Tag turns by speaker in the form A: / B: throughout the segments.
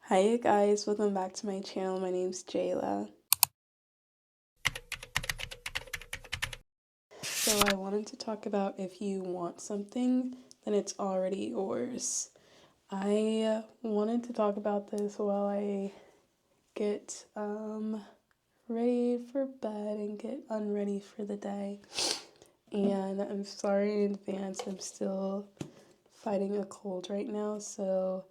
A: Hi you guys, welcome back to my channel. My name's Jayla. So I wanted to talk about if you want something, then it's already yours. I wanted to talk about this while I get ready for bed and get unready for the day. And I'm sorry in advance, I'm still fighting a cold right now, so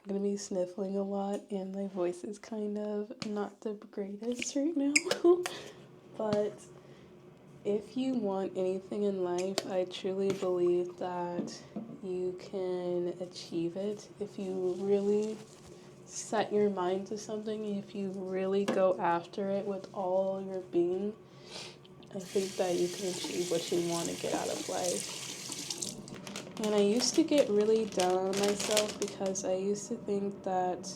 A: I'm gonna be sniffling a lot and my voice is kind of not the greatest right now. But if you want anything in life, I truly believe that you can achieve it if you really set your mind to something, if you really go after it with all your being. I think that you can achieve what you want to get out of life. And I used to get really down on myself because I used to think that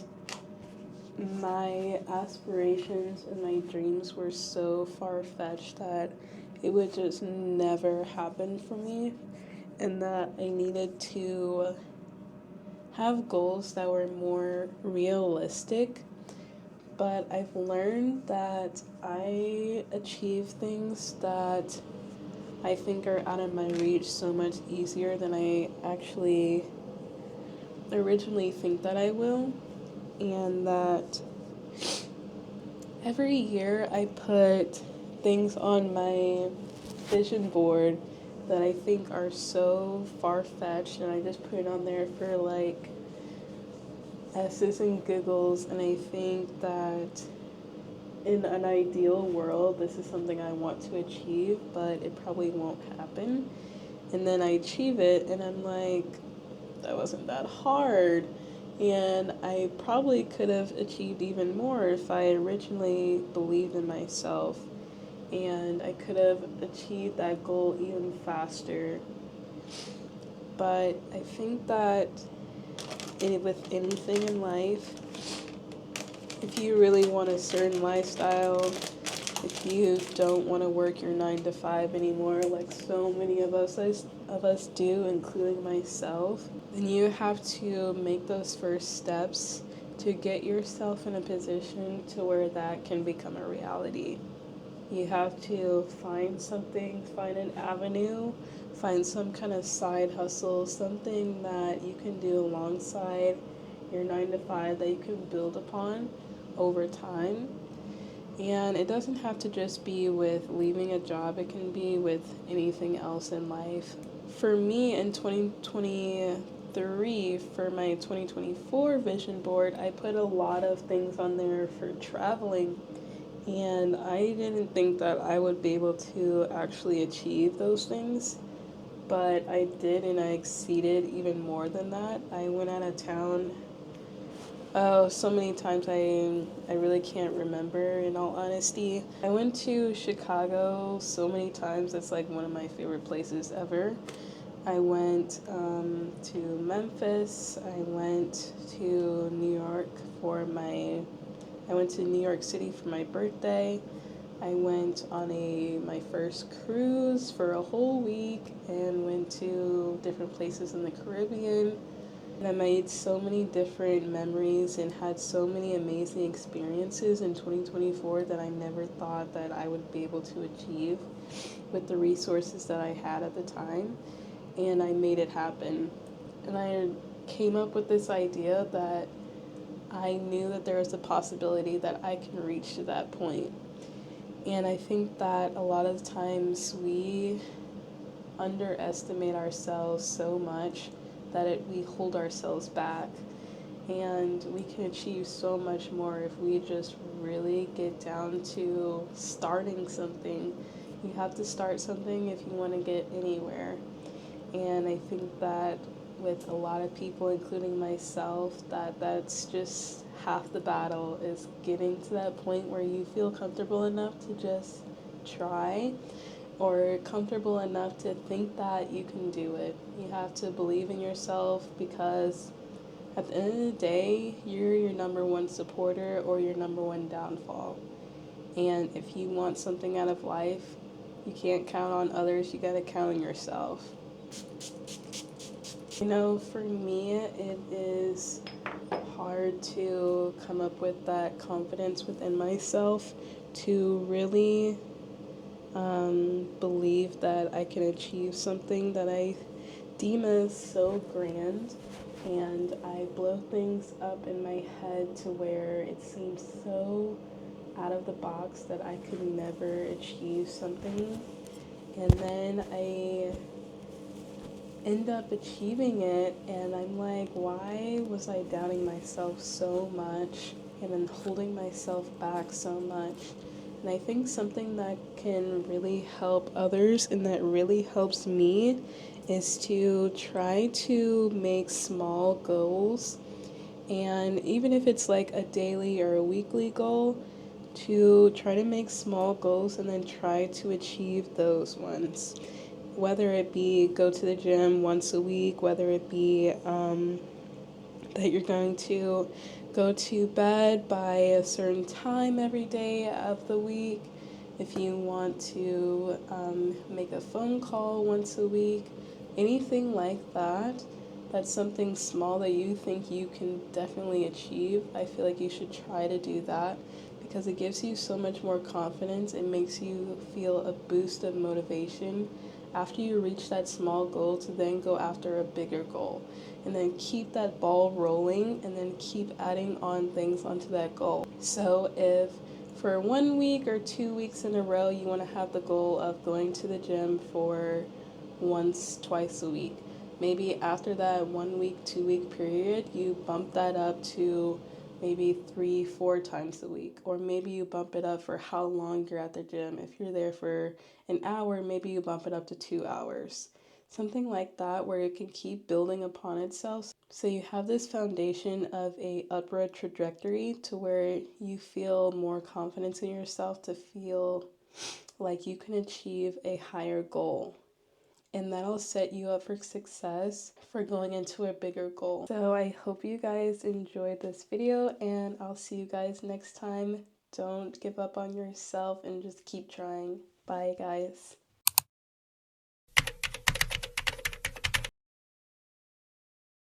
A: my aspirations and my dreams were so far-fetched that it would just never happen for me, and that I needed to have goals that were more realistic. But I've learned that I achieve things that I think are out of my reach so much easier than I actually originally think that I will, and that every year I put things on my vision board that I think are so far-fetched, and I just put it on there for like S's and giggles, and I think that in an ideal world this is something I want to achieve, but it probably won't happen. And then I achieve it and I'm like, that wasn't that hard. And I probably could have achieved even more if I originally believed in myself. And I could have achieved that goal even faster. But I think that with anything in life, if you really want a certain lifestyle, if you don't want to work your 9 to 5 anymore, like so many of us do, including myself, then you have to make those first steps to get yourself in a position to where that can become a reality. You have to find something, find an avenue, find some kind of side hustle, something that you can do alongside your 9 to 5 that you can build upon over time. And it doesn't have to just be with leaving a job, it can be with anything else in life. For me in 2023, for my 2024 vision board, I put a lot of things on there for traveling. And I didn't think that I would be able to actually achieve those things, but I did, and I exceeded even more than that. I went out of town, oh, so many times I really can't remember, in all honesty. I went to Chicago so many times, it's like one of my favorite places ever. I went to Memphis, I went to New York I went to New York City for my birthday. I went on my first cruise for a whole week and went to different places in the Caribbean. And I made so many different memories and had so many amazing experiences in 2024 that I never thought that I would be able to achieve with the resources that I had at the time. And I made it happen. And I came up with this idea that I knew that there was a possibility that I can reach to that point. And I think that a lot of times we underestimate ourselves so much that we hold ourselves back. And we can achieve so much more if we just really get down to starting something. You have to start something if you want to get anywhere. And I think that with a lot of people, including myself, that's just half the battle, is getting to that point where you feel comfortable enough to just try, or comfortable enough to think that you can do it. You have to believe in yourself, because at the end of the day, you're your number one supporter or your number one downfall. And if you want something out of life, you can't count on others, you gotta count on yourself. For me, it is hard to come up with that confidence within myself to really believe that I can achieve something that I deem as so grand, and I blow things up in my head to where it seems so out of the box that I could never achieve something, and then I end up achieving it, and I'm like, why was I doubting myself so much and then holding myself back so much? And I think something that can really help others and that really helps me is to try to make small goals. And even if it's like a daily or a weekly goal, to try to make small goals and then try to achieve those ones. Whether it be go to the gym once a week, whether it be that you're going to go to bed by a certain time every day of the week, if you want to make a phone call once a week, anything like that, that's something small that you think you can definitely achieve. I feel like you should try to do that because it gives you so much more confidence. It makes you feel a boost of motivation after you reach that small goal to then go after a bigger goal, and then keep that ball rolling and then keep adding on things onto that goal. So if for 1 week or 2 weeks in a row you want to have the goal of going to the gym for twice a week, maybe after that 1 week, 2 week period, you bump that up to maybe 3, 4 times a week, or maybe you bump it up for how long you're at the gym. If you're there for an hour, maybe you bump it up to 2 hours. Something like that where it can keep building upon itself. So you have this foundation of a upward trajectory to where you feel more confidence in yourself to feel like you can achieve a higher goal, and that'll set you up for success for going into a bigger goal. So I hope you guys enjoyed this video, and I'll see you guys next time. Don't give up on yourself and just keep trying. Bye, guys.